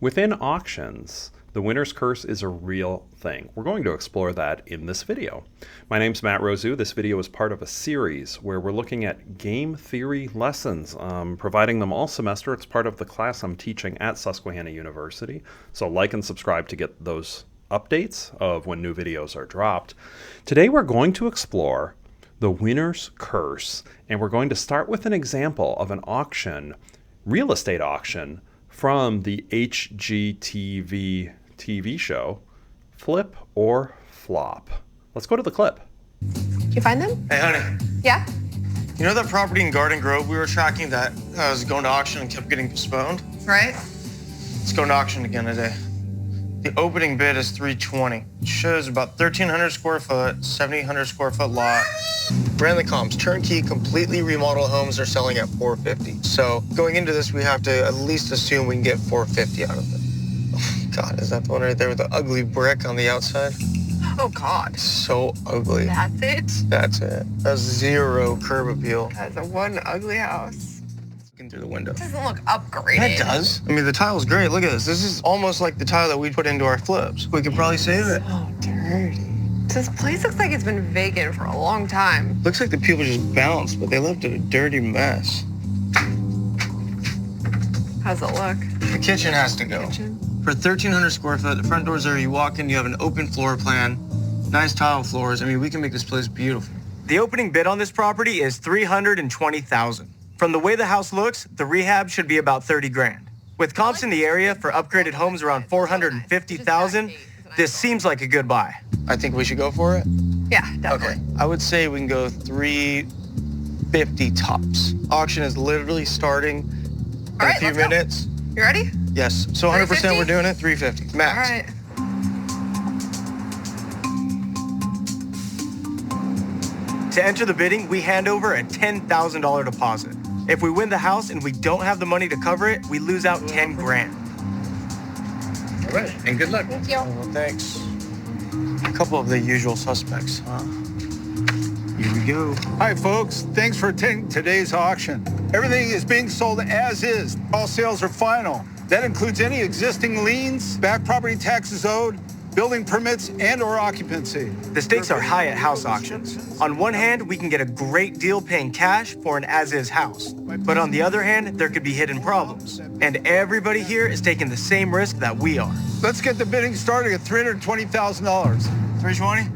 Within auctions, the winner's curse is a real thing. We're going to explore that in this video. My name's Matt Rousu. This video is part of a series where we're looking at game theory lessons, providing them all semester. It's part of the class I'm teaching at Susquehanna University. So like and subscribe to get those updates of when new videos are dropped. Today we're going to explore the winner's curse, and we're going to start with an example of an auction, real estate auction, from the HGTV TV show, Flip or Flop. Let's go to the clip. You find them? Hey, honey. Yeah? You know that property in Garden Grove we were tracking that was going to auction and kept getting postponed? Right. It's going to auction again today. The opening bid is $320. It shows about 1,300 square foot, 7,800 square foot lot. Ran the comps. Turnkey, completely remodeled homes are selling at $450. So going into this, we have to at least assume we can get $450 out of it. Oh, God, is that the one right there with the ugly brick on the outside? Oh, God. So ugly. That's it? That's it. A zero curb appeal. That's a one ugly house. Looking through the window. It doesn't look upgraded. Yeah, it does. I mean, the tile's great. Look at this. This is almost like the tile that we put into our flips. We could probably save it. So dirty. This place looks like it's been vacant for a long time. Looks like the people just bounced, but they left it a dirty mess. How's it look? The kitchen has to go. Kitchen? For 1,300 square foot, the front door's there. You walk in, you have an open floor plan, nice tile floors. I mean, we can make this place beautiful. The opening bid on this property is $320,000. From the way the house looks, the rehab should be about 30 grand. With comps in the area for upgraded homes around 450,000, this seems like a good buy. I think we should go for it. Yeah, definitely. Okay. I would say we can go 350 tops. Auction is literally starting in All right, a few let's go. minutes. You ready? Yes. So 100% 350? we're doing it. 350 max. All right. To enter the bidding, we hand over a $10,000 deposit. If we win the house and we don't have the money to cover it, we lose out 10 grand. All right. And good luck. Thank you. Well, thanks. A couple of the usual suspects, huh? Here we go. Hi, folks. Thanks for attending today's auction. Everything is being sold as is. All sales are final. That includes any existing liens, back property taxes owed, building permits, and/or occupancy. The stakes are high at house auctions. On one hand, we can get a great deal paying cash for an as-is house. But on the other hand, there could be hidden problems. And everybody here is taking the same risk that we are. Let's get the bidding started at $320,000. 320?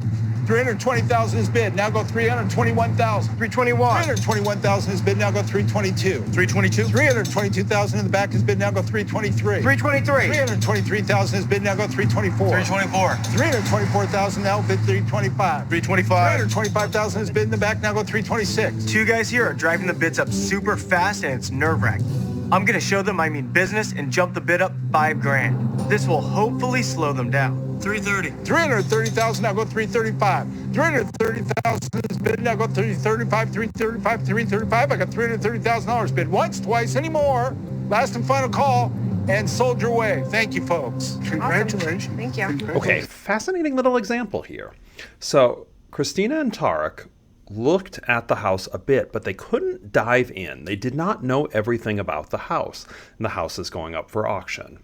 320,000 is bid. Now go 321,000. 321. 321,000 is bid. Now go 322. 322? 322,000 in the back is bid. Now go 323. 323. 323,000 is bid. Now go 324. 324. 324,000 now bid 325. 325. 325,000 is bid in the back. Now go 326. Two guys here are driving the bids up super fast and it's nerve-wracking. I'm gonna show them I mean business and jump the bid up 5 grand. This will hopefully slow them down. 330. 330,000 now go 335. 330,000 is bid. Now go 335. 335. 335. I got $330,000 bid once, twice, anymore. Last and final call, and sold your way. Thank you, folks. Congratulations. Thank you. Okay, fascinating little example here. So Christina and Tariq looked at the house a bit, but they couldn't dive in. They did not know everything about the house, and the house is going up for auction.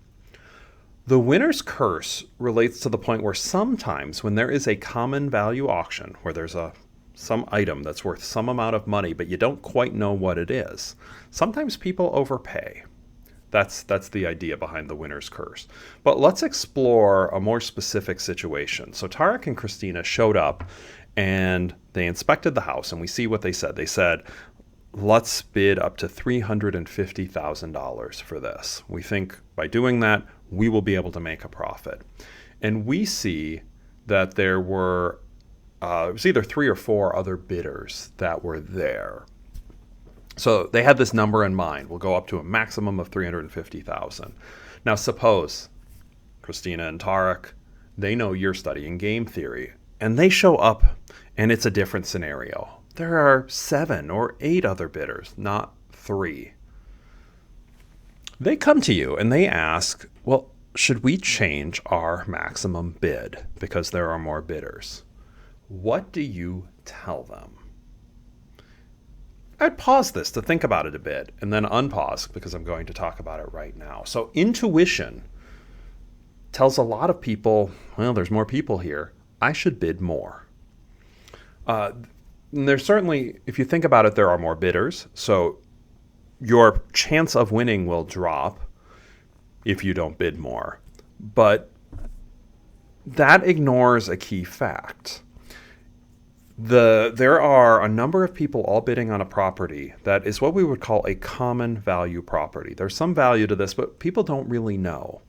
The winner's curse relates to the point where sometimes when there is a common value auction, where there's some item that's worth some amount of money, but you don't quite know what it is, sometimes people overpay. That's the idea behind the winner's curse. But let's explore a more specific situation. So Tariq and Christina showed up and they inspected the house, and we see what they said. They said, let's bid up to $350,000 for this. We think by doing that, we will be able to make a profit. And we see that there were, it was either 3 or 4 other bidders that were there. So they had this number in mind. We'll go up to a maximum of $350,000. Now suppose Christina and Tariq, they know you're studying game theory, and they show up and it's a different scenario. There are 7 or 8 other bidders, not 3. They come to you and they ask, well, should we change our maximum bid because there are more bidders? What do you tell them? I'd pause this to think about it a bit and then unpause because I'm going to talk about it right now. So intuition tells a lot of people, well, there's more people here, I should bid more. And there's certainly, if you think about it, there are more bidders. So your chance of winning will drop if you don't bid more. But that ignores a key fact. There are a number of people all bidding on a property that is what we would call a common value property. There's some value to this, but people don't really know.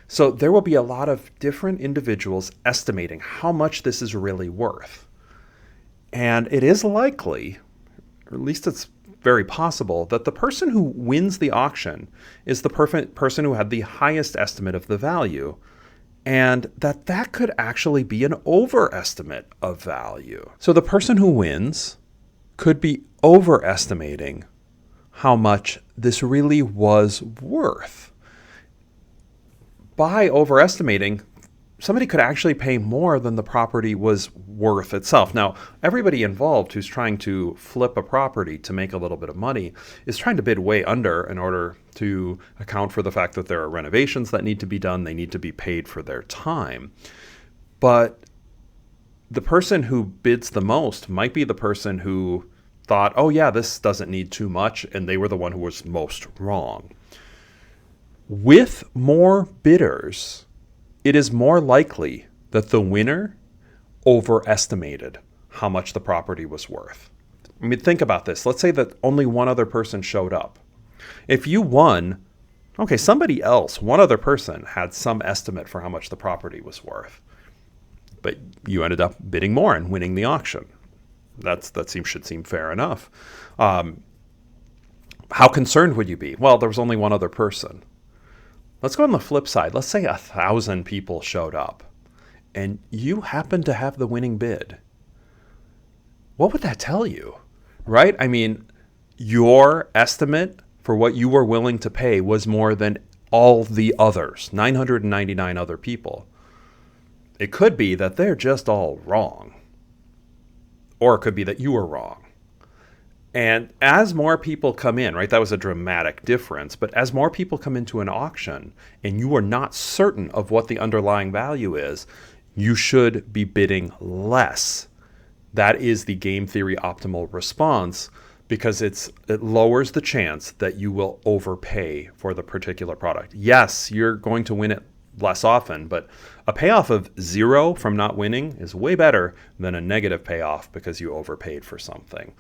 So there will be a lot of different individuals estimating how much this is really worth. And it is likely, or at least it's very possible, that the person who wins the auction is the person who had the highest estimate of the value, and that could actually be an overestimate of value. So the person who wins could be overestimating how much this really was worth. By overestimating, somebody could actually pay more than the property was worth itself. Now, everybody involved who's trying to flip a property to make a little bit of money is trying to bid way under in order to account for the fact that there are renovations that need to be done. They need to be paid for their time. But the person who bids the most might be the person who thought, oh yeah, this doesn't need too much, and they were the one who was most wrong. With more bidders, it is more likely that the winner overestimated how much the property was worth. I mean, think about this. Let's say that only one other person showed up. If you won, okay, somebody else, one other person, had some estimate for how much the property was worth. But you ended up bidding more and winning the auction. Should seem fair enough. How concerned would you be? Well, there was only one other person. Let's go on the flip side. Let's say 1,000 people showed up and you happened to have the winning bid. What would that tell you, right? I mean, your estimate for what you were willing to pay was more than all the others, 999 other people. It could be that they're just all wrong. Or it could be that you were wrong. And as more people come in, right, that was a dramatic difference, but as more people come into an auction and you are not certain of what the underlying value is, you should be bidding less. That is the game theory optimal response, because it lowers the chance that you will overpay for the particular product. Yes, you're going to win it less often, but a payoff of 0 from not winning is way better than a negative payoff because you overpaid for something.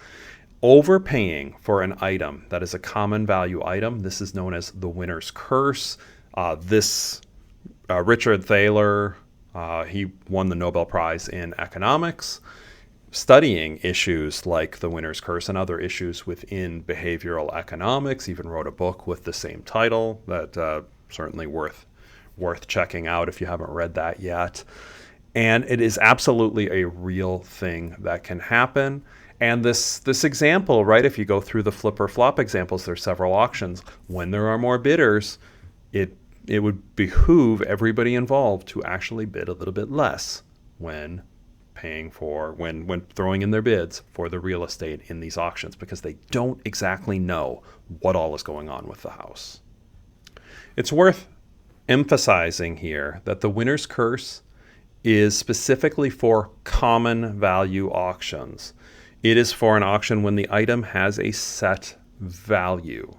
Overpaying for an item that is a common value item, this is known as the winner's curse. Richard Thaler, he won the Nobel Prize in economics, studying issues like the winner's curse and other issues within behavioral economics. Even wrote a book with the same title that certainly worth checking out if you haven't read that yet. And it is absolutely a real thing that can happen. And this example, right, if you go through the flip or flop examples, there's several auctions. When there are more bidders, it would behoove everybody involved to actually bid a little bit less when throwing in their bids for the real estate in these auctions, because they don't exactly know what all is going on with the house. It's worth emphasizing here that the winner's curse is specifically for common value auctions. It is for an auction when the item has a set value.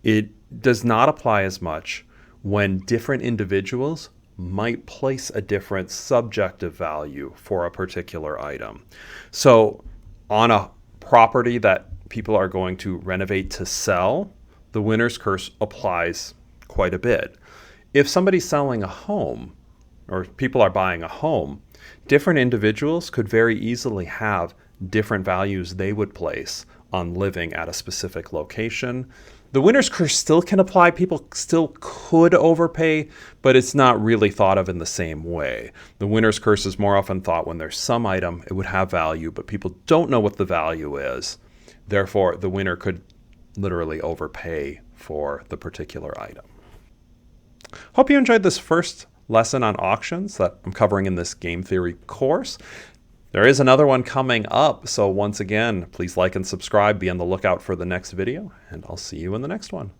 It does not apply as much when different individuals might place a different subjective value for a particular item. So on a property that people are going to renovate to sell, the winner's curse applies quite a bit. If somebody's selling a home, or people are buying a home, different individuals could very easily have different values they would place on living at a specific location. The winner's curse still can apply. People still could overpay, but it's not really thought of in the same way. The winner's curse is more often thought when there's some item, it would have value, but people don't know what the value is. Therefore, the winner could literally overpay for the particular item. Hope you enjoyed this first lesson on auctions that I'm covering in this game theory course. There is another one coming up, so once again, please like and subscribe, be on the lookout for the next video, and I'll see you in the next one.